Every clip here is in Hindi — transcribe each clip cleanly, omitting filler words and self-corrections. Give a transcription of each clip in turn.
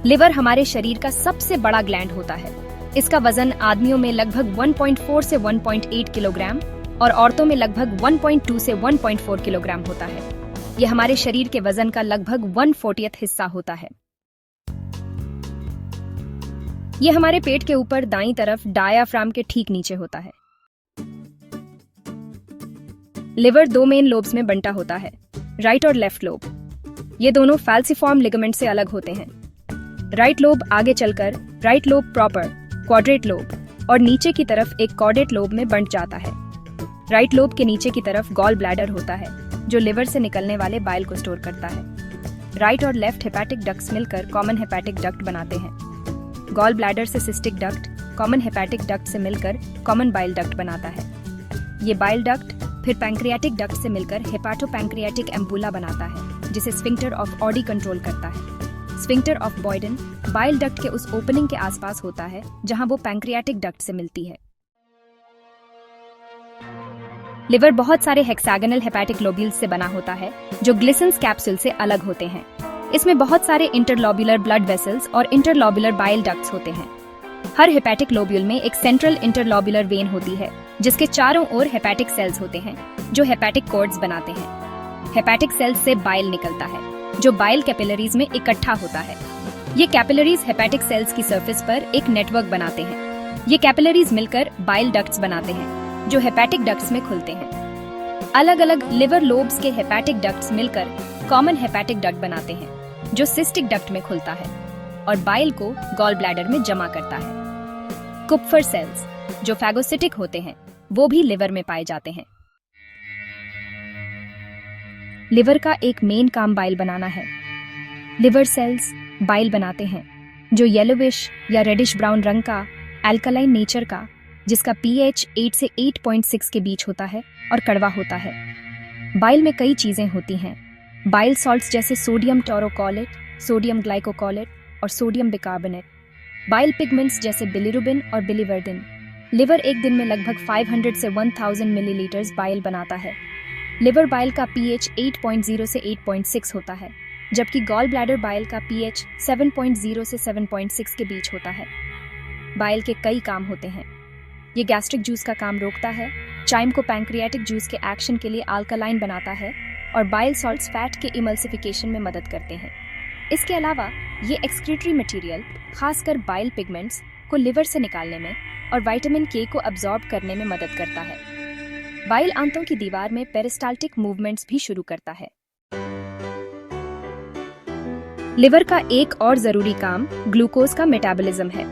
लिवर हमारे शरीर का सबसे बड़ा ग्लैंड होता है। इसका वजन आदमियों में लगभग 1.4 से 1.8 किलोग्राम और औरतों में लगभग 1.2 से 1.4 किलोग्राम होता है। यह हमारे शरीर के वजन का लगभग 1/40 हिस्सा होता है। यह हमारे पेट के ऊपर दाईं तरफ डायाफ्राम के ठीक नीचे होता है। लिवर दो मेन लोब्स में बंटा होता है, राइट और लेफ्ट लोब। ये दोनों फैल्सिफॉर्म लिगामेंट से अलग होते हैं। राइट लोब आगे चलकर right lobe proper, quadrate lobe और नीचे की तरफ एक कॉर्डेट लोब में बंट जाता है। राइट लोब के नीचे की तरफ गॉल ब्लैडर होता है, जो लिवर से निकलने वाले बाइल को स्टोर करता है। राइट और लेफ्ट हेपेटिक डक्ट्स मिलकर कॉमन हेपेटिक डक्ट बनाते हैं। गॉल ब्लैडर से cystic duct common hepatic duct से मिलकर कॉमन बाइल डक्ट बनाता है। ये बाइल डक्ट फिर पैंक्रियाटिक डक्ट से मिलकर हेपाटोपैंक्रियाटिक एम्पुला बनाता है, जिसे स्फिंक्टर ऑफ ऑडी कंट्रोल करता है। स्फिंक्टर ऑफ बॉयडन बाइल डक्ट के उस ओपनिंग के आसपास होता है जहां वो पैंक्रियाटिक डक्ट से मिलती है। लिवर बहुत सारे हेक्सागोनल हेपेटिक लोब्यूल्स से बना होता है, जो ग्लिसन्स कैप्सूल से अलग होते हैं। इसमें बहुत सारे इंटरलोब्युलर ब्लड वेसल्स और इंटरलोब्युलर बाइल डक्ट्स होते हैं। हर हेपेटिक लोब्यूल में एक सेंट्रल इंटरलोब्युलर वेन होती है, जिसके चारों ओर हेपेटिक सेल्स होते हैं, जो हेपेटिक कॉर्ड्स बनाते हैं। हेपेटिक सेल्स से बाइल निकलता है, जो बाइल कैपिलरीज में इकट्ठा होता है। ये कैपिलरीज हेपेटिक सेल्स की सरफेस पर एक नेटवर्क बनाते हैं। ये कैपिलरीज मिलकर बाइल डक्ट्स बनाते हैं, जो हेपेटिक डक्ट्स में खुलते हैं। अलग अलग लिवर लोब्स के हेपेटिक डक्ट्स मिलकर कॉमन हेपेटिक डक्ट बनाते हैं, जो सिस्टिक डक्ट में खुलता है और बाइल को गॉल ब्लैडर में जमा करता है। कुप्फर सेल्स, जो फैगोसिटिक होते हैं, वो भी लिवर में पाए जाते हैं। लिवर का एक मेन काम बाइल बनाना है। लिवर सेल्स बाइल बनाते हैं, जो येलोविश या रेडिश ब्राउन रंग का, एल्कलाइन नेचर का, जिसका पीएच 8 से 8.6 के बीच होता है और कड़वा होता है। बाइल में कई चीजें होती हैं। बाइल सॉल्ट्स जैसे सोडियम टोरोकोलेट, सोडियम ग्लाइकोकोलेट और सोडियम बिकार्बोनेट। बाइल पिगमेंट्स जैसे बिलिरुबिन और बिलिवर्डिन। लिवर एक दिन में लगभग 500 से 1000 मिलीलीटर्स बाइल बनाता है। लिवर बाइल का पीएच 8.0 से 8.6 होता है, जबकि गॉल ब्लैडर बाइल का पीएच 7.0 से 7.6 के बीच होता है। बाइल के कई काम होते हैं। ये गैस्ट्रिक जूस का काम रोकता है, चाइम को पैंक्रियाटिक जूस के एक्शन के लिए अल्कलाइन बनाता है और बाइल सॉल्ट्स फैट के इमल्सिफिकेशन में मदद करते हैं। इसके अलावा ये एक्सक्रीटरी मटेरियल खासकर बाइल पिगमेंट्स को लिवर से निकालने में और विटामिन के को अब्सॉर्ब करने में मदद करता है। बाइल आंतों की दीवार में पेरिस्टाल्टिक मूवमेंट्स भी शुरू करता है। लिवर का एक और जरूरी काम ग्लूकोज का मेटाबॉलिज्म है।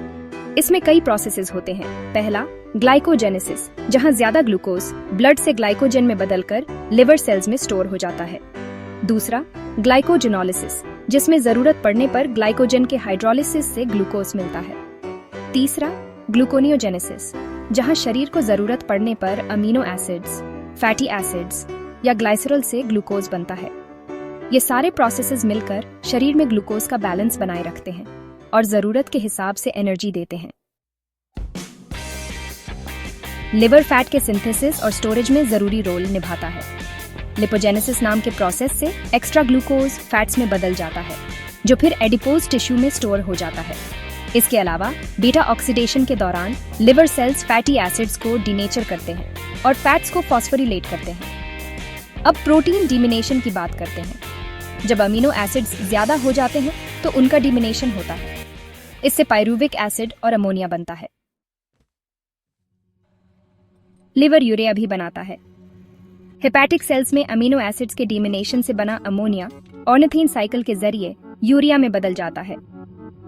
इसमें कई प्रोसेसेस होते हैं। पहला, ग्लाइकोजेनेसिस, जहां ज्यादा ग्लूकोज ब्लड से ग्लाइकोजन में बदलकर लिवर सेल्स में स्टोर हो जाता है। दूसरा, ग्लाइकोजेनोलिसिस, जिसमें जरूरत पड़ने पर ग्लाइकोजन के हाइड्रोलिसिस से ग्लूकोज मिलता है। तीसरा, ग्लूकोनियोजेनेसिस, जहां शरीर को जरूरत पड़ने पर अमीनो एसिड्स, फैटी एसिड्स या ग्लाइसरॉल से ग्लूकोज बनता है। ये सारे प्रोसेसेस मिलकर शरीर में ग्लूकोज का बैलेंस बनाए रखते हैं और जरूरत के हिसाब से एनर्जी देते हैं। लिवर फैट के सिंथेसिस और स्टोरेज में जरूरी रोल निभाता है। लिपोजेनेसिस नाम के प्रोसेस से एक्स्ट्रा ग्लूकोज फैट्स में बदल जाता है, जो फिर एडिपोज टिश्यू में स्टोर हो जाता है। इसके अलावा बीटा ऑक्सीडेशन के दौरान लिवर सेल्स फैटी एसिड्स को डीनेचर करते हैं और फैट्स को फॉस्फोरिलेट करते हैं। अब प्रोटीन डिमिनेशन की बात करते हैं। जब अमीनो एसिड्स ज्यादा हो जाते हैं तो उनका डिमिनेशन होता है। इससे पायरूविक एसिड और अमोनिया बनता है। लिवर यूरिया भी बनाता है। हेपेटिक सेल्स में अमीनो एसिड्स के डिमिनेशन से बना अमोनिया ऑर्निथीन साइकिल के जरिए यूरिया में बदल जाता है।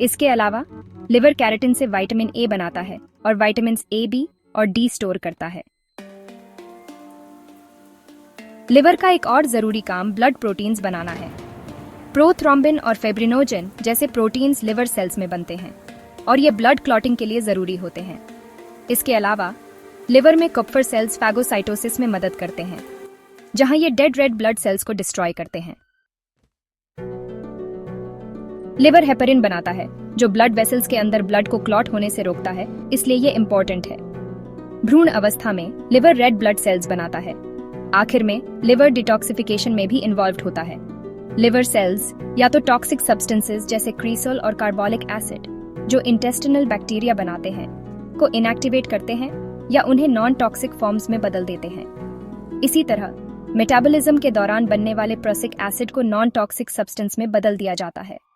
इसके अलावा लिवर कैरोटीन से विटामिन ए बनाता है और विटामिन ए, बी और डी स्टोर करता है। लिवर का एक और जरूरी काम ब्लड प्रोटीन्स बनाना है। प्रोथ्रोम्बिन और फेब्रिनोजन जैसे प्रोटीन्स लिवर सेल्स में बनते हैं और ये ब्लड क्लॉटिंग के लिए जरूरी होते हैं। इसके अलावा लिवर में कुप्फर सेल्स फैगोसाइटोसिस में मदद करते हैं, जहां ये डेड रेड ब्लड सेल्स को डिस्ट्रॉय करते हैं। लिवर हेपरिन बनाता है, जो ब्लड वेसल्स के अंदर ब्लड को क्लॉट होने से रोकता है, इसलिए ये इंपॉर्टेंट है। भ्रूण अवस्था में लिवर रेड ब्लड सेल्स बनाता है। आखिर में लिवर डिटॉक्सिफिकेशन में भी इन्वॉल्व होता है। लिवर सेल्स या तो टॉक्सिक सब्सटेंसेस जैसे क्रीसोल और कार्बोलिक एसिड जो इंटेस्टिनल बैक्टीरिया बनाते हैं को इनएक्टिवेट करते हैं या उन्हें नॉन टॉक्सिक फॉर्म्स में बदल देते हैं। इसी तरह मेटाबॉलिज्म के दौरान बनने वाले प्रोसिक एसिड को नॉन टॉक्सिक सब्सटेंस में बदल दिया जाता है।